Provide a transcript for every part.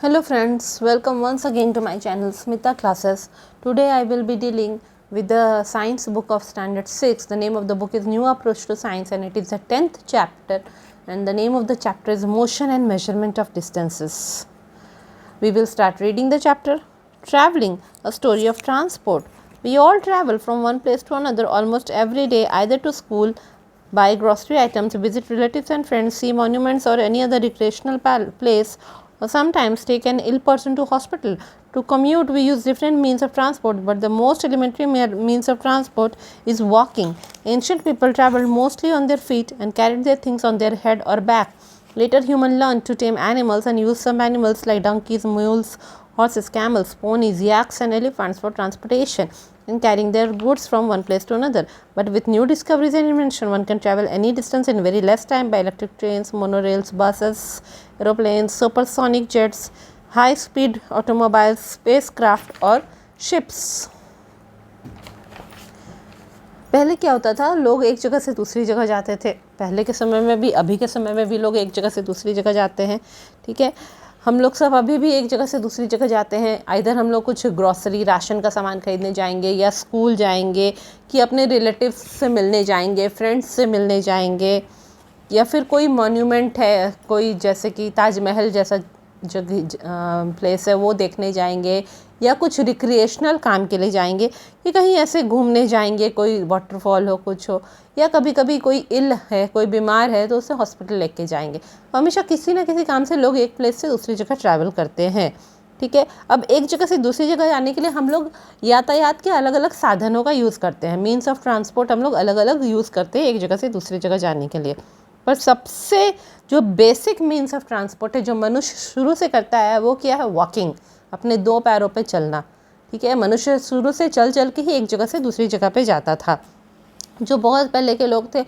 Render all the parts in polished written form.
Hello friends, welcome once again to my channel Smita Classes. Today I will be dealing with the science book of standard 6. The name of the book is New Approach to Science and it is the 10th chapter, and the name of the chapter is Motion and Measurement of Distances. We will start reading the chapter. Traveling, a story of transport. We all travel from one place to another almost every day, either to school, buy grocery items, visit relatives and friends, see monuments or any other recreational place, or sometimes take an ill person to hospital. To commute, we use different means of transport, but the most elementary means of transport is walking. Ancient people traveled mostly on their feet and carried their things on their head or back. Later, humans learned to tame animals and use some animals like donkeys, mules, horses, camels, ponies, yaks, and elephants for transportation and carrying their goods from one place to another. But with new discoveries and invention, one can travel any distance in very less time by electric trains, monorails, buses, aeroplanes, supersonic jets, high-speed automobiles, spacecraft और ships. पहले क्या होता था, लोग एक जगह से दूसरी जगह जाते थे. पहले के समय में भी, अभी के समय में भी लोग एक जगह से दूसरी जगह जाते हैं. ठीक है, हम लोग सब अभी भी एक जगह से दूसरी जगह जाते हैं. इधर हम लोग कुछ ग्रॉसरी, राशन का सामान खरीदने जाएंगे, या स्कूल जाएंगे, कि अपने रिलेटिव्स से मिलने जाएंगे, फ्रेंड्स से मिलने जाएंगे, या फिर कोई मॉन्यूमेंट है, कोई जैसे कि ताजमहल जैसा जगह प्लेस है वो देखने जाएंगे, या कुछ रिक्रिएशनल काम के लिए जाएंगे, कि कहीं ऐसे घूमने जाएंगे, कोई वाटरफॉल हो, कुछ हो, या कभी कभी कोई इल है, कोई बीमार है तो उसे हॉस्पिटल लेके जाएंगे. हमेशा किसी ना किसी काम से लोग एक प्लेस से दूसरी जगह ट्रैवल करते हैं. ठीक है, अब एक जगह से दूसरी जगह जाने के लिए हम लोग यातायात के अलग अलग साधनों का यूज़ करते हैं. मीन्स ऑफ ट्रांसपोर्ट हम लोग अलग अलग यूज़ करते हैं एक जगह से दूसरी जगह जाने के लिए. पर सबसे जो बेसिक मीन्स ऑफ ट्रांसपोर्ट है, जो मनुष्य शुरू से करता है, वो क्या है? वॉकिंग, अपने दो पैरों पे चलना. ठीक है, मनुष्य शुरू से चल चल के ही एक जगह से दूसरी जगह पे जाता था. जो बहुत पहले के लोग थे,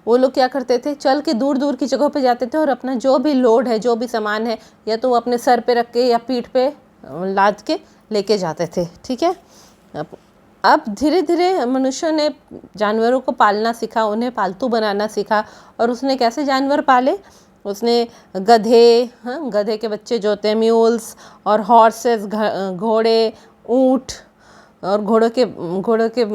वो लोग क्या करते थे? चल के दूर दूर की जगहों पे जाते थे और अपना जो भी लोड है, जो भी सामान है, या तो वो अपने सर पे रख के या पीठ पे लाद के लेके जाते थे. ठीक है, अब धीरे धीरे मनुष्य ने जानवरों को पालना सीखा, उन्हें पालतू बनाना सीखा. और उसने कैसे जानवर पाले? उसने गधे, गधे के बच्चे जो होते हैं म्यूल्स, और हॉर्सेस, घोड़े, ऊँट, और घोड़ों के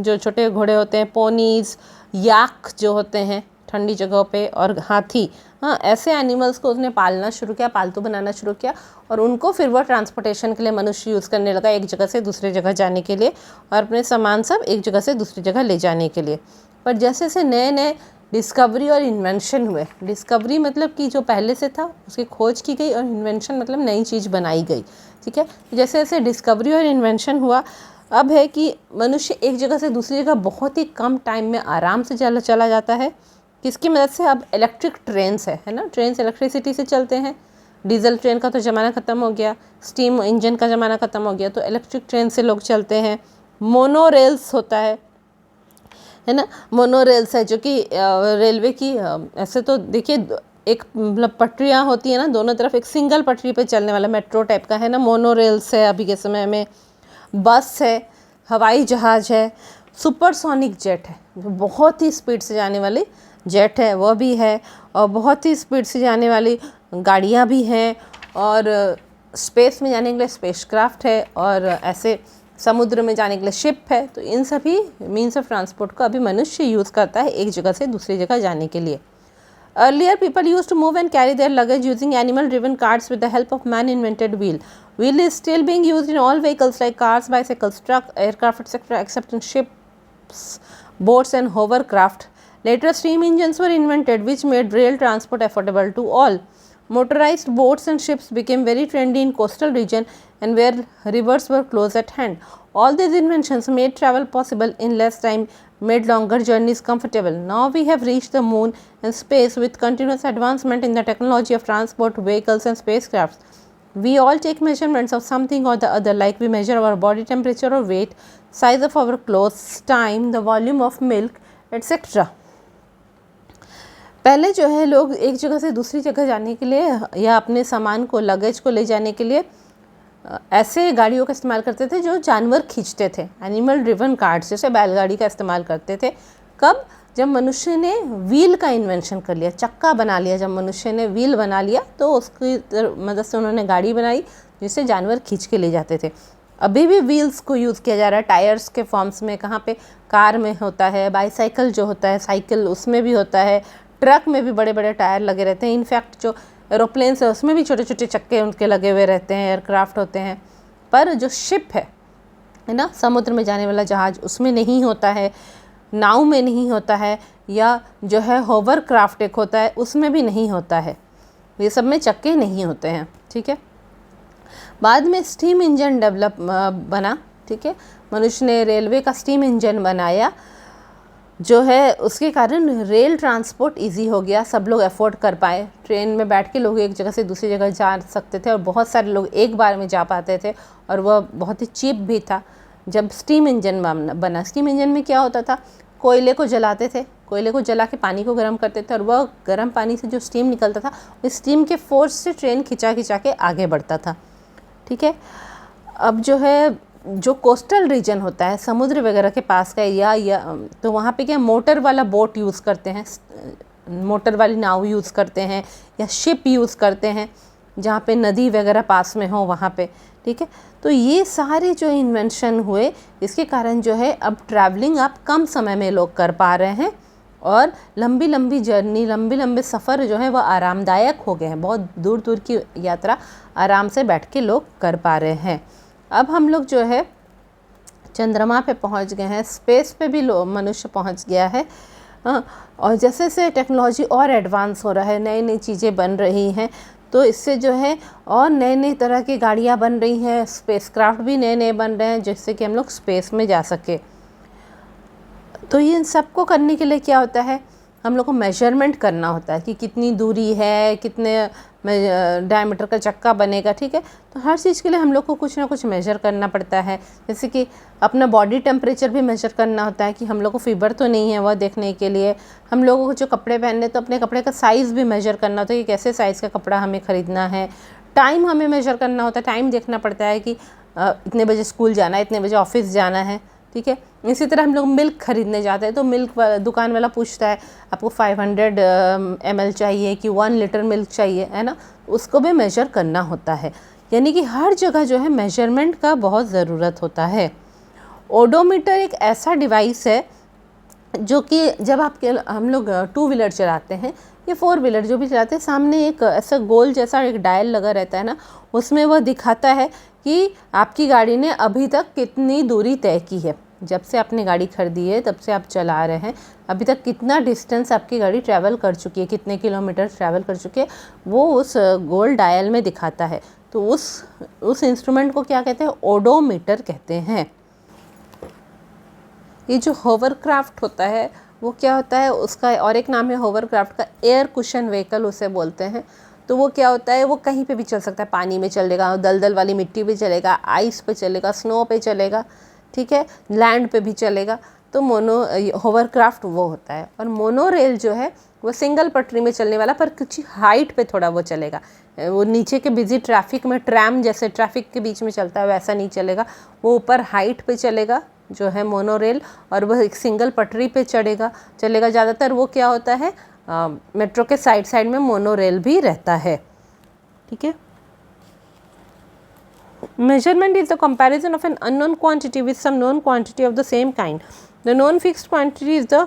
जो छोटे घोड़े होते हैं, पोनीज, याक जो होते हैं ठंडी जगहों पे, और हाथी, ऐसे एनिमल्स को उसने पालना शुरू किया, पालतू बनाना शुरू किया. और उनको फिर वो ट्रांसपोर्टेशन के लिए मनुष्य यूज़ करने लगा, एक जगह से दूसरी जगह जाने के लिए, और अपने सामान सब एक जगह से दूसरी जगह ले जाने के लिए. पर जैसे जैसे नए नए डिस्कवरी और इन्वेंशन हुए, डिस्कवरी मतलब कि जो पहले से था उसकी खोज की गई, और इन्वेंशन मतलब नई चीज़ बनाई गई. ठीक है, जैसे जैसे डिस्कवरी और इन्वेंशन हुआ, अब है कि मनुष्य एक जगह से दूसरी जगह बहुत ही कम टाइम में आराम से चला जाता है. किसकी मदद से? अब इलेक्ट्रिक ट्रेन्स है ना, ट्रेन्स इलेक्ट्रिसिटी से चलते हैं. डीजल ट्रेन का तो ज़माना ख़त्म हो गया, स्टीम इंजन का ज़माना ख़त्म हो गया, तो इलेक्ट्रिक ट्रेन से लोग चलते हैं. मोनो रेल्स होता है ना, मोनो रेल्स है जो कि रेलवे की, ऐसे तो देखिए एक मतलब पटरियाँ होती है ना दोनों तरफ, एक सिंगल पटरी पे चलने वाला मेट्रो टाइप का है ना, मोनो रेल्स है अभी के समय में. बस है, हवाई जहाज़ है, सुपरसोनिक जेट है, बहुत ही स्पीड से जाने वाली जेट है, वो भी है. और बहुत ही स्पीड से जाने वाली गाड़ियाँ भी हैं, और स्पेस में जाने के लिए स्पेसक्राफ्ट है, और ऐसे समुद्र में जाने के लिए शिप है. तो इन सभी मीन्स ऑफ ट्रांसपोर्ट को अभी मनुष्य यूज़ करता है एक जगह से दूसरी जगह जाने के लिए. Earlier, people used to move and carry their luggage using animal-driven carts with the help of man-invented wheel. Wheel is still being used in all vehicles like cars, bicycles, trucks, aircraft, etc., except in ships, boats, and hovercraft. Later, steam engines were invented, which made rail transport affordable to all. Motorized boats and ships became very trendy in coastal region and where rivers were close at hand. All these inventions made travel possible in less time, made longer journeys comfortable. Now we have reached the moon and space with continuous advancement in the technology of transport, vehicles and spacecrafts. We all take measurements of something or the other, like we measure our body temperature or weight, size of our clothes, time, the volume of milk, etc. पहले जो है लोग एक जगह से दूसरी जगह जाने के लिए, या अपने सामान को, लगेज को ले जाने के लिए ऐसे गाड़ियों का इस्तेमाल करते थे जो जानवर खींचते थे, एनिमल ड्रिवन कार्ट्स, जैसे बैलगाड़ी का इस्तेमाल करते थे. कब? जब मनुष्य ने व्हील का इन्वेंशन कर लिया, चक्का बना लिया, जब मनुष्य ने व्हील बना लिया तो उसकी मदद से उन्होंने गाड़ी बनाई जिससे जानवर खींच के ले जाते थे। अभी भी व्हील्स को यूज़ किया जा रहा है टायर्स के फॉर्म्स में, कहाँ पे, कार में होता है, बाईसाइकिल जो होता है साइकिल उसमें भी होता है, ट्रक में भी बड़े बड़े टायर लगे रहते हैं, इनफैक्ट जो एरोप्लेन्स है उसमें भी छोटे छोटे चक्के उनके लगे हुए रहते हैं, एयरक्राफ्ट होते हैं। पर जो शिप है ना, समुद्र में जाने वाला जहाज़, उसमें नहीं होता है, नाव में नहीं होता है, या जो है होवर क्राफ्ट एक होता है उसमें भी नहीं होता है, ये सब में चक्के नहीं होते हैं। ठीक है, बाद में स्टीम इंजन डेवलप बना। ठीक है, मनुष्य ने रेलवे का स्टीम इंजन बनाया जो है, उसके कारण रेल ट्रांसपोर्ट इजी हो गया, सब लोग अफोर्ड कर पाए। ट्रेन में बैठ के लोग एक जगह से दूसरी जगह जा सकते थे और बहुत सारे लोग एक बार में जा पाते थे, और वह बहुत ही चीप भी था जब स्टीम इंजन बना। स्टीम इंजन में क्या होता था, कोयले को जलाते थे, कोयले को जला के पानी को गर्म करते थे और वह गर्म पानी से जो स्टीम निकलता था उस स्टीम के फोर्स से ट्रेन खिंचा खिंचा के आगे बढ़ता था। ठीक है, अब जो है जो कोस्टल रीजन होता है, समुद्र वगैरह के पास का एरिया, या तो वहाँ पे क्या मोटर वाला बोट यूज़ करते हैं, मोटर वाली नाव यूज़ करते हैं, या शिप यूज़ करते हैं जहाँ पे नदी वगैरह पास में हो वहाँ पे। ठीक है, तो ये सारे जो इन्वेंशन हुए इसके कारण जो है अब ट्रैवलिंग आप कम समय में लोग कर पा रहे हैं, और लंबी लंबी जर्नी, लंबे लंबे सफ़र जो है वह आरामदायक हो गए हैं। बहुत दूर दूर की यात्रा आराम से बैठ के लोग कर पा रहे हैं। अब हम लोग जो है चंद्रमा पे पहुंच गए हैं, स्पेस पे भी मनुष्य पहुंच गया है। और जैसे जैसे टेक्नोलॉजी और एडवांस हो रहा है, नई नई चीज़ें बन रही हैं, तो इससे जो है और नए नए तरह की गाड़ियाँ बन रही हैं, स्पेसक्राफ्ट भी नए नए बन रहे हैं जिससे कि हम लोग स्पेस में जा सके। तो ये इन सबको करने के लिए क्या होता है, हम लोग को मेजरमेंट करना होता है कि कितनी दूरी है, कितने डायमीटर का चक्का बनेगा। ठीक है, तो हर चीज़ के लिए हम लोग को कुछ ना कुछ मेजर करना पड़ता है। जैसे कि अपना बॉडी टेम्परेचर भी मेजर करना होता है कि हम लोग को फीवर तो नहीं है, वह देखने के लिए हम लोगों को जो कपड़े पहनने, तो अपने कपड़े का साइज़ भी मेजर करना होता है कि कैसे साइज़ का कपड़ा हमें ख़रीदना है। टाइम हमें मेजर करना होता है, टाइम देखना पड़ता है कि इतने बजे स्कूल जाना है, इतने बजे ऑफिस जाना है। ठीक है, इसी तरह हम लोग मिल्क ख़रीदने जाते हैं तो मिल्क दुकान वाला पूछता है आपको 500 ml चाहिए कि 1 लीटर मिल्क चाहिए, है ना, उसको भी मेजर करना होता है। यानी कि हर जगह जो है मेजरमेंट का बहुत ज़रूरत होता है। ओडोमीटर एक ऐसा डिवाइस है जो कि जब हम लोग 2 व्हीलर चलाते हैं या 4 व्हीलर जो भी चलाते हैं, सामने एक ऐसा गोल जैसा एक डायल लगा रहता है ना, उसमें वह दिखाता है कि आपकी गाड़ी ने अभी तक कितनी दूरी तय की है। जब से आपने गाड़ी खरीदी है तब से आप चला रहे हैं, अभी तक कितना डिस्टेंस आपकी गाड़ी ट्रैवल कर चुकी है, कितने किलोमीटर ट्रैवल कर चुकी है, वो उस गोल डायल में दिखाता है। तो उस इंस्ट्रूमेंट को क्या कहते हैं, ओडोमीटर कहते हैं। ये जो होवरक्राफ्ट होता है वो क्या होता है, उसका और एक नाम है होवरक्राफ्ट का, एयर कुशन व्हीकल उसे बोलते हैं। तो वो क्या होता है, वो कहीं पे भी चल सकता है, पानी में चलेगा, दलदल वाली मिट्टी पे चलेगा, आइस पे चलेगा, स्नो पे चलेगा, ठीक है, लैंड पे भी चलेगा। तो होवरक्राफ्ट वो होता है। और मोनो रेल जो है वो सिंगल पटरी में चलने वाला, पर कुछ हाइट पे थोड़ा वो चलेगा, वो नीचे के बिजी ट्रैफिक में ट्रैम जैसे ट्रैफिक के बीच में चलता है वैसा नहीं चलेगा, वो ऊपर हाइट पे चलेगा जो है मोनो रेल, और वह एक सिंगल पटरी पे चलेगा। ज़्यादातर वो क्या होता है, मेट्रो के साइड साइड में मोनो रेल भी रहता है। ठीक है, measurement is the comparison of an unknown quantity with some known quantity of the same kind. The known fixed quantity is the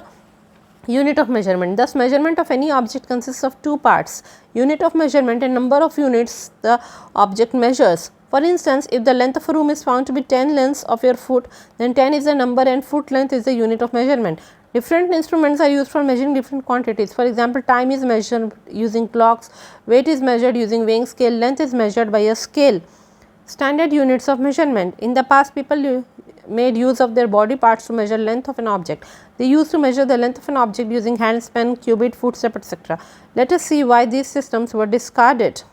unit of measurement. Thus measurement of any object consists of two parts, unit of measurement and number of units the object measures. For instance, if the length of a room is found to be 10 lengths of your foot, then 10 is the number and foot length is the unit of measurement. Different instruments are used for measuring different quantities. For example, time is measured using clocks, weight is measured using weighing scale, length is measured by a scale. Standard units of measurement. In the past, people made use of their body parts to measure length of an object. They used to measure the length of an object using handspan, cubit, footstep, etc. Let us see why these systems were discarded.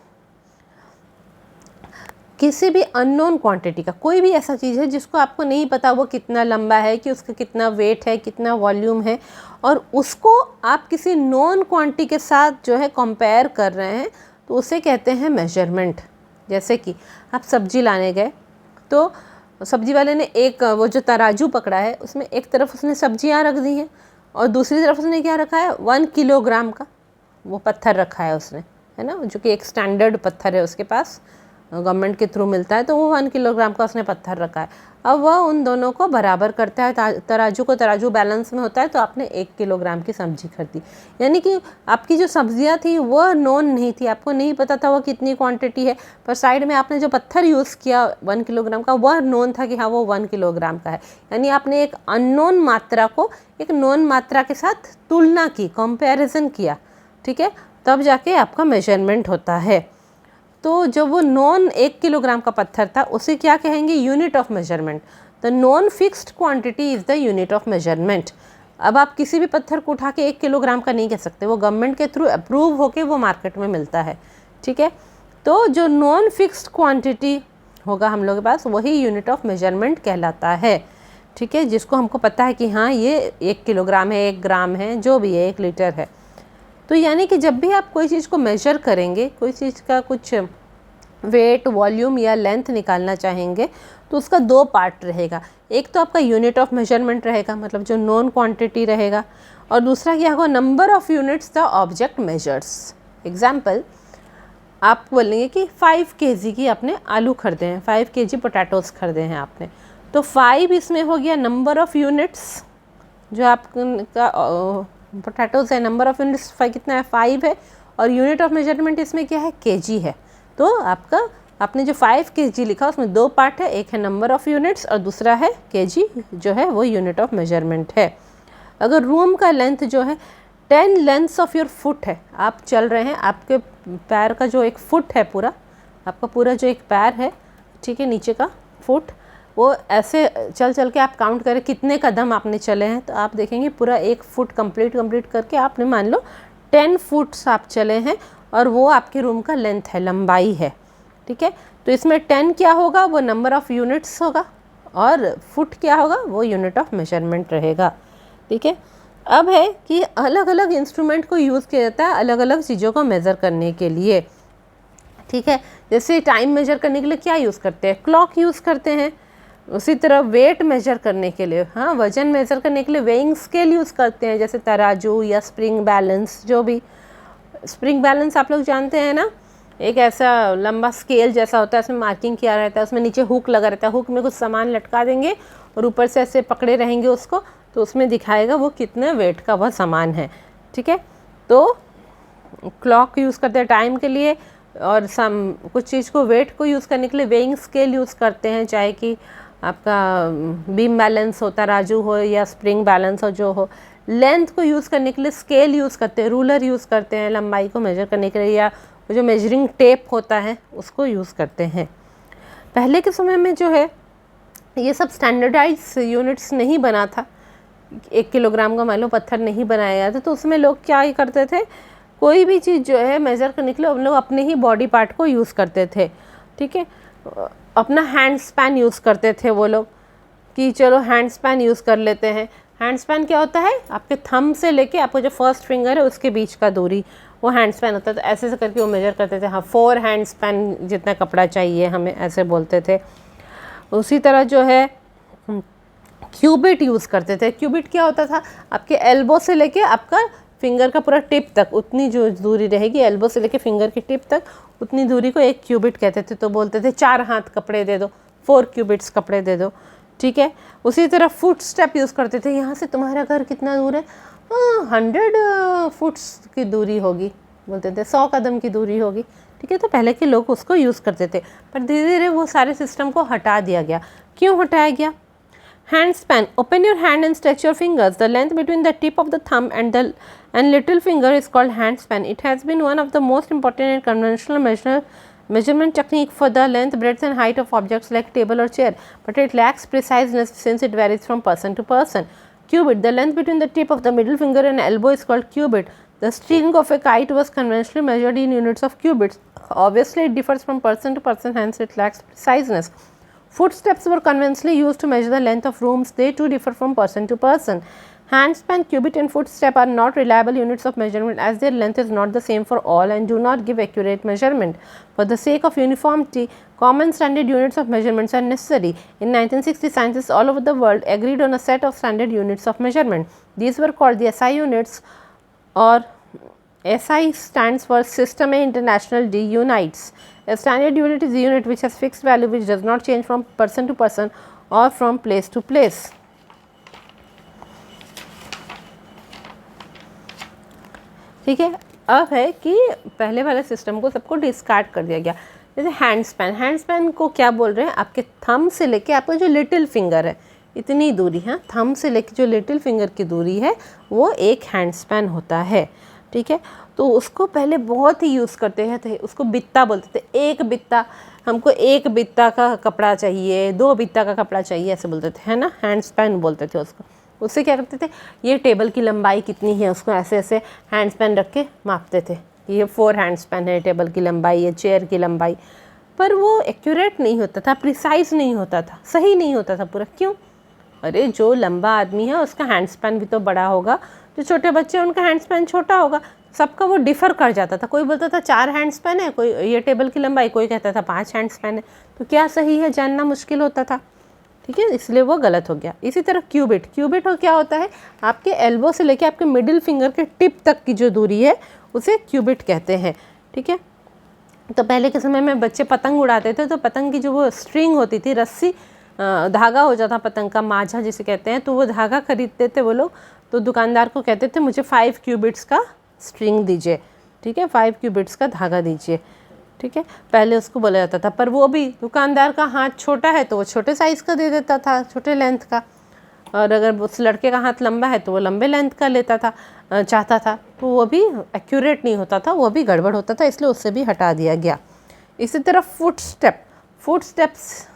किसी भी unknown quantity का, कोई भी ऐसा चीज़ है जिसको आपको नहीं पता वो कितना लंबा है, कि उसका कितना वेट है, कितना वॉल्यूम है, और उसको आप किसी नॉन क्वांटिटी के साथ जो है कंपेयर कर रहे हैं, तो उसे कहते हैं मेजरमेंट। जैसे कि आप सब्जी लाने गए तो सब्जी वाले ने एक वो जो तराजू पकड़ा है उसमें एक तरफ उसने सब्जियां रख दी हैं और दूसरी तरफ उसने क्या रखा है, 1 किलोग्राम का वो पत्थर रखा है उसने, है ना, जो कि एक स्टैंडर्ड पत्थर है उसके पास, गवर्नमेंट के थ्रू मिलता है, तो वो 1 किलोग्राम का उसने पत्थर रखा है। अब वह उन दोनों को बराबर करता है, तराजू को तराजू बैलेंस में होता है, तो आपने 1 किलोग्राम की सब्जी खरीदी। यानी कि आपकी जो सब्जियां थी वो नोन नहीं थी, आपको नहीं पता था वो कितनी क्वांटिटी है, पर साइड में आपने जो पत्थर यूज़ किया 1 किलोग्राम का, वह नोन था कि हाँ वो 1 किलोग्राम का है। यानी आपने एक अननोन मात्रा को एक नोन मात्रा के साथ तुलना की, कंपैरिजन किया, ठीक है, तब जाके आपका मेजरमेंट होता है। तो जब वो नॉन 1 किलोग्राम का पत्थर था उसे क्या कहेंगे, unit of measurement. The non fixed quantity is the unit of measurement. अब आप किसी भी पत्थर को उठा के 1 किलोग्राम का नहीं कह सकते, वो गवर्नमेंट के थ्रू अप्रूव होके वो मार्केट में मिलता है, ठीक है। तो जो नॉन फिक्स्ड क्वांटिटी होगा हम लोग के पास, वही यूनिट ऑफ मेजरमेंट कहलाता है, ठीक है, जिसको हमको पता है कि हाँ ये 1 किलोग्राम है, 1 ग्राम है, जो भी है, 1 लीटर है। तो यानी कि जब भी आप कोई चीज़ को मेजर करेंगे, कोई चीज़ का कुछ वेट, वॉल्यूम या लेंथ निकालना चाहेंगे, तो उसका 2 पार्ट रहेगा। एक तो आपका यूनिट ऑफ मेजरमेंट रहेगा, मतलब जो नॉन क्वांटिटी रहेगा, और दूसरा क्या होगा, number of units the object measures. Example, आप बोलेंगे कि 5 kg की आपने आलू खरीदे हैं, 5 kg पोटैटोज़ खरीदे हैं आपने, तो 5 इसमें हो गया नंबर ऑफ यूनिट्स, जो आपका पोटैटोज़ है, नंबर ऑफ यूनिट्स कितना है, 5 है, और यूनिट ऑफ मेजरमेंट इसमें क्या है, kg है। तो आपने जो 5 kg लिखा उसमें 2 पार्ट है, एक है नंबर ऑफ यूनिट्स और दूसरा है kg, जो है वो यूनिट ऑफ मेजरमेंट है। अगर रूम का लेंथ जो है 10 लेंथ्स ऑफ योर फुट है, आप चल रहे हैं, आपके पैर का जो एक फुट है पूरा, आपका पूरा जो एक पैर है, ठीक है, नीचे का फुट, वो ऐसे चल चल के आप काउंट करें कितने कदम आपने चले हैं, तो आप देखेंगे पूरा 1 फुट कंप्लीट करके आपने मान लो 10 फुट्स आप चले हैं, और वो आपके रूम का लेंथ है, लंबाई है, ठीक है। तो इसमें 10 क्या होगा, वो नंबर ऑफ़ यूनिट्स होगा, और फुट क्या होगा, वो यूनिट ऑफ मेजरमेंट रहेगा, ठीक है। अब है कि अलग अलग इंस्ट्रूमेंट को यूज़ किया जाता है अलग अलग चीज़ों को मेज़र करने के लिए, ठीक है। जैसे टाइम मेजर करने के लिए क्या यूज़ करते हैं, क्लॉक यूज़ करते हैं। उसी तरह वेट मेजर करने के लिए, हाँ, वज़न मेजर करने के लिए वेइंग स्केल यूज़ करते हैं, जैसे तराजू या स्प्रिंग बैलेंस। जो भी स्प्रिंग बैलेंस आप लोग जानते हैं ना, एक ऐसा लंबा स्केल जैसा होता है, उसमें मार्किंग किया रहता है, उसमें नीचे हुक लगा रहता है, हुक में कुछ सामान लटका देंगे और ऊपर से ऐसे पकड़े रहेंगे उसको, तो उसमें दिखाएगा वो कितने वेट का वह सामान है, ठीक है। तो क्लॉक यूज़ करते हैं टाइम के लिए, और कुछ चीज़ को वेट को यूज़ करने के लिए वेइंग स्केल यूज़ करते हैं, चाहे कि आपका बीम बैलेंस हो, तराजू हो, या स्प्रिंग बैलेंस हो, जो हो। लेंथ को यूज़ करने के लिए स्केल यूज़ करते हैं, रूलर यूज़ करते हैं लंबाई को मेजर करने के लिए, या जो मेजरिंग टेप होता है उसको यूज़ करते हैं। पहले के समय में जो है ये सब स्टैंडर्डाइज यूनिट्स नहीं बना था, 1 किलोग्राम का मान लो पत्थर नहीं बनाया गया था, तो उसमें लोग क्या ही करते थे, कोई भी चीज़ जो है मेज़र करने के लिए हम लोग अपने ही बॉडी पार्ट को यूज़ करते थे, ठीक है। अपना हैंड स्पैन यूज़ करते थे वो लोग, कि चलो हैंड स्पैन यूज़ कर लेते हैं। हैंड स्पैन क्या होता है, आपके थंब से लेके आपको जो फर्स्ट फिंगर है उसके बीच का दूरी, वो हैंड स्पैन होता है। तो ऐसे से करके वो मेजर करते थे, हाँ 4 हैंड स्पैन जितना कपड़ा चाहिए हमें, ऐसे बोलते थे। उसी तरह जो है क्यूबिट यूज़ करते थे। क्यूबिट क्या होता था, आपके एल्बो से लेके आपका फिंगर का पूरा टिप तक, उतनी जो दूरी रहेगी एल्बो से लेके फिंगर की टिप तक, उतनी दूरी को 1 क्यूबिट कहते थे। तो बोलते थे 4 हाथ कपड़े दे दो, 4 क्यूबिट्स कपड़े दे दो, ठीक है। उसी तरह फुट स्टेप यूज़ करते थे, यहाँ से तुम्हारा घर कितना दूर है, 100 फुट्स की दूरी होगी, बोलते थे 100 कदम की दूरी होगी, ठीक है। तो पहले के लोग उसको यूज़ करते थे, पर धीरे धीरे वो सारे सिस्टम को हटा दिया गया। क्यों हटाया गया? Hand span. Open your hand and stretch your fingers. The length between the tip of the thumb and little finger is called hand span. It has been one of the most important and conventional measurement technique for the length, breadth and height of objects like table or chair, but it lacks preciseness since it varies from person to person. Cubit. The length between the tip of the middle finger and elbow is called cubit. The string of a kite was conventionally measured in units of cubits. Obviously, it differs from person to person, hence it lacks preciseness. Footsteps were conventionally used to measure the length of rooms. They too differ from person to person. Handspan, cubit and footstep are not reliable units of measurement as their length is not the same for all and do not give accurate measurement. For the sake of uniformity, Common standard units of measurements are necessary. In 1960, scientists all over the world agreed on a set of standard units of measurement. These were called the SI units, or SI stands for System International de Unites. A standard unit is a unit which has fixed value which does not change from person to person or from place to place. ठीक है, अब है कि पहले वाले system को सबको discard कर दिया गया। जैसे हैंड स्पैन, हैंड स्पैन को क्या बोल रहे हैं, आपके थंब से लेके आपका जो लिटिल फिंगर है इतनी दूरी है, थंब से लेके जो लिटिल फिंगर की दूरी है वो एक हैंड स्पैन होता है। ठीक है, तो उसको पहले बहुत ही यूज़ करते थे, उसको बित्ता बोलते थे। एक बित्ता, हमको एक बित्ता का कपड़ा चाहिए, 2 बित्ता का कपड़ा चाहिए, ऐसे बोलते थे, है ना, हैंड स्पैन बोलते थे उसको। उससे क्या करते थे, ये टेबल की लंबाई कितनी है उसको ऐसे ऐसे हैंड स्पैन रख के मापते थे, ये 4 हैंड स्पैन है टेबल की लंबाई, ये चेयर की लंबाई। पर वो एक्यूरेट नहीं होता था, प्रिसाइज नहीं होता था, सही नहीं होता था पूरा। क्यों? अरे जो लंबा आदमी है उसका हैंड स्पैन भी तो बड़ा होगा, जो छोटे बच्चे हैं उनका हैंड स्पैन छोटा होगा, सबका वो डिफ़र कर जाता था। कोई बोलता था 4 हैंड स्पैन है, कोई ये टेबल की लंबाई, कोई कहता था 5 हैंड स्पैन है। तो क्या सही है जानना मुश्किल होता था। ठीक है, इसलिए वो गलत हो गया। इसी तरह क्यूबिट, क्यूबिट हो क्या होता है, आपके एल्बो से लेके आपके मिडिल फिंगर के टिप तक की जो दूरी है उसे क्यूबिट कहते हैं। ठीक है, तो पहले के समय में बच्चे पतंग उड़ाते थे, तो पतंग की जो वो स्ट्रिंग होती थी, रस्सी, धागा हो जाता पतंग का, माझा जिसे कहते हैं, तो वो धागा खरीदते थे वो लोग, तो दुकानदार को कहते थे मुझे 5 क्यूबिट्स का स्ट्रिंग दीजिए। ठीक है, 5 क्यूबिट्स का धागा दीजिए। ठीक है, पहले उसको बोला जाता था, पर वो भी दुकानदार का हाथ छोटा है तो वो छोटे साइज़ का दे देता था, छोटे लेंथ का, और अगर उस लड़के का हाथ लंबा है तो वो लंबे लेंथ का लेता था, चाहता था, तो वो भी एक्यूरेट नहीं होता था, वो भी गड़बड़ होता था, इसलिए उससे भी हटा दिया गया। इसी तरह फुट स्टेप, फुट स्टेप्स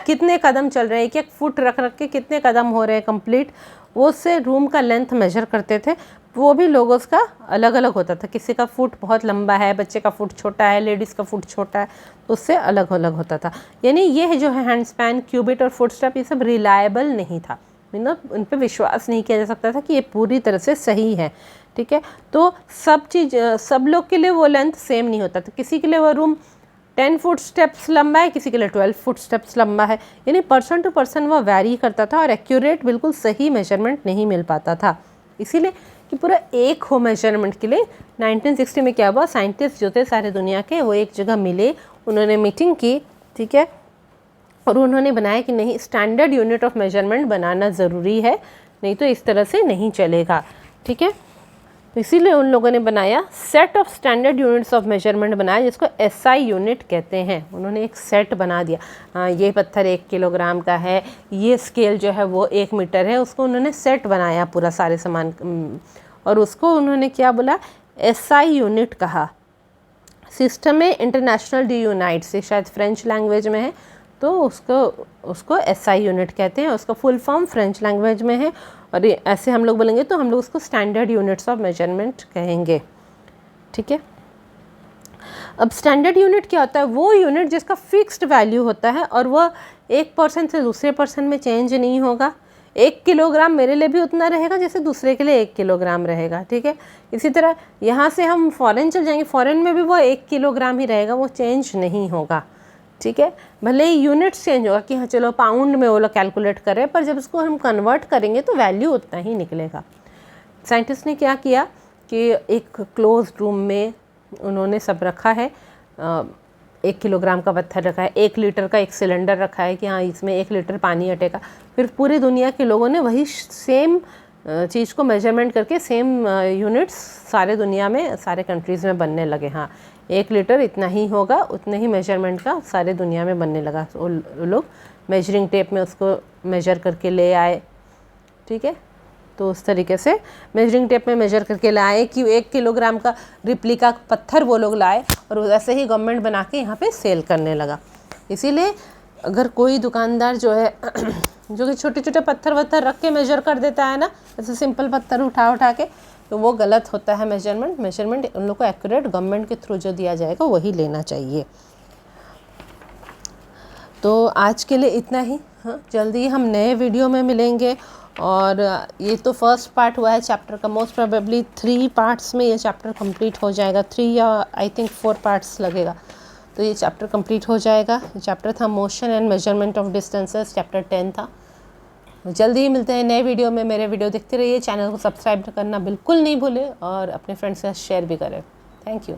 कितने कदम चल रहे हैं, एक फुट रख रख के कितने कदम हो रहे हैं कंप्लीट, वो उससे रूम का लेंथ मेजर करते थे। वो भी लोगों का अलग अलग होता था, किसी का फुट बहुत लंबा है, बच्चे का फुट छोटा है, लेडीज़ का फुट छोटा है, तो उससे अलग अलग होता था। यानी ये जो है हैंड स्पैन, क्यूबिट और फुट स्टेप, ये सब रिलायबल नहीं था, मतलब उन पर विश्वास नहीं किया जा सकता था कि ये पूरी तरह से सही है। ठीक है, तो सब लोग के लिए वो लेंथ सेम नहीं होता था, किसी के लिए वो रूम 10 फुट स्टेप्स लंबा है, किसी के लिए 12 फुट स्टेप्स लंबा है, यानी पर्सन टू पर्सन वो वैरी करता था और एक्यूरेट बिल्कुल सही मेजरमेंट नहीं मिल पाता था। इसीलिए कि पूरा एक हो मेजरमेंट के लिए 1960 में क्या हुआ, साइंटिस्ट जो थे सारे दुनिया के वो एक जगह मिले, उन्होंने मीटिंग की। ठीक है, और उन्होंने बनाया कि नहीं, स्टैंडर्ड यूनिट ऑफ मेजरमेंट बनाना ज़रूरी है, नहीं तो इस तरह से नहीं चलेगा। ठीक है, तो इसीलिए उन लोगों ने बनाया set of standard units of measurement बनाया, जिसको SI यूनिट कहते हैं। उन्होंने एक सेट बना दिया, हाँ ये पत्थर 1 किलोग्राम का है, ये स्केल जो है वो 1 मीटर है, उसको उन्होंने सेट बनाया पूरा सारे सामान, और उसको उन्होंने क्या बोला, SI यूनिट कहा। सिस्टम इंटरनेशनल डी यूनाइट्स, से शायद फ्रेंच लैंग्वेज में है, तो उसको SI यूनिट कहते हैं, उसका फुल फॉर्म फ्रेंच लैंग्वेज में है, और ऐसे हम लोग बोलेंगे तो हम लोग उसको स्टैंडर्ड यूनिट्स ऑफ मेजरमेंट कहेंगे। ठीक है, अब स्टैंडर्ड यूनिट क्या होता है, वो यूनिट जिसका फिक्स्ड वैल्यू होता है और वो एक पर्सन से दूसरे पर्सन में चेंज नहीं होगा। 1 किलोग्राम मेरे लिए भी उतना रहेगा जैसे दूसरे के लिए 1 किलोग्राम रहेगा। ठीक है, इसी तरह यहाँ से हम फॉरेन चल जाएंगे, फॉरेन में भी वो 1 किलोग्राम ही रहेगा, वो चेंज नहीं होगा। ठीक है, भले ही यूनिट्स चेंज होगा कि हाँ चलो पाउंड में वो लोग कैलकुलेट करें, पर जब इसको हम कन्वर्ट करेंगे तो वैल्यू उतना ही निकलेगा। साइंटिस्ट ने क्या किया कि एक क्लोज रूम में उन्होंने सब रखा है, 1 किलोग्राम का पत्थर रखा है, 1 लीटर का एक सिलेंडर रखा है कि हाँ इसमें 1 लीटर पानी अटेगा। फिर पूरी दुनिया के लोगों ने वही सेम चीज़ को मेजरमेंट करके सेम यूनिट्स सारे दुनिया में सारे कंट्रीज़ में बनने लगे। हाँ 1 लीटर इतना ही होगा, उतने ही मेजरमेंट का सारे दुनिया में बनने लगा। वो लोग मेजरिंग टेप में उसको मेजर करके ले आए। ठीक है, तो उस तरीके से मेजरिंग टेप में मेजर करके लाए कि 1 किलोग्राम का रिप्लिका पत्थर वो लोग लाए, और वैसे ही गवर्नमेंट बना के यहाँ पे सेल करने लगा। इसीलिए अगर कोई दुकानदार जो है जो कि छोटे छोटे पत्थर वत्थर रख के मेजर कर देता है ना, ऐसे सिंपल पत्थर उठा के, तो वो गलत होता है मेजरमेंट उन लोग को एक्यूरेट गवर्नमेंट के थ्रू जो दिया जाएगा वही लेना चाहिए। तो आज के लिए इतना ही। हाँ, जल्दी हम नए वीडियो में मिलेंगे, और ये तो फर्स्ट पार्ट हुआ है चैप्टर का, मोस्ट प्रोबेबली 3 पार्ट्स में ये चैप्टर कंप्लीट हो जाएगा, 3 या आई थिंक 4 पार्ट्स लगेगा। तो ये चैप्टर कंप्लीट हो जाएगा। चैप्टर था motion and measurement of distances, chapter 10 था। जल्दी ही मिलते हैं नए वीडियो में। मेरे वीडियो देखते रहिए, चैनल को सब्सक्राइब करना बिल्कुल नहीं भूलें और अपने फ्रेंड्स के साथ शेयर भी करें। Thank you.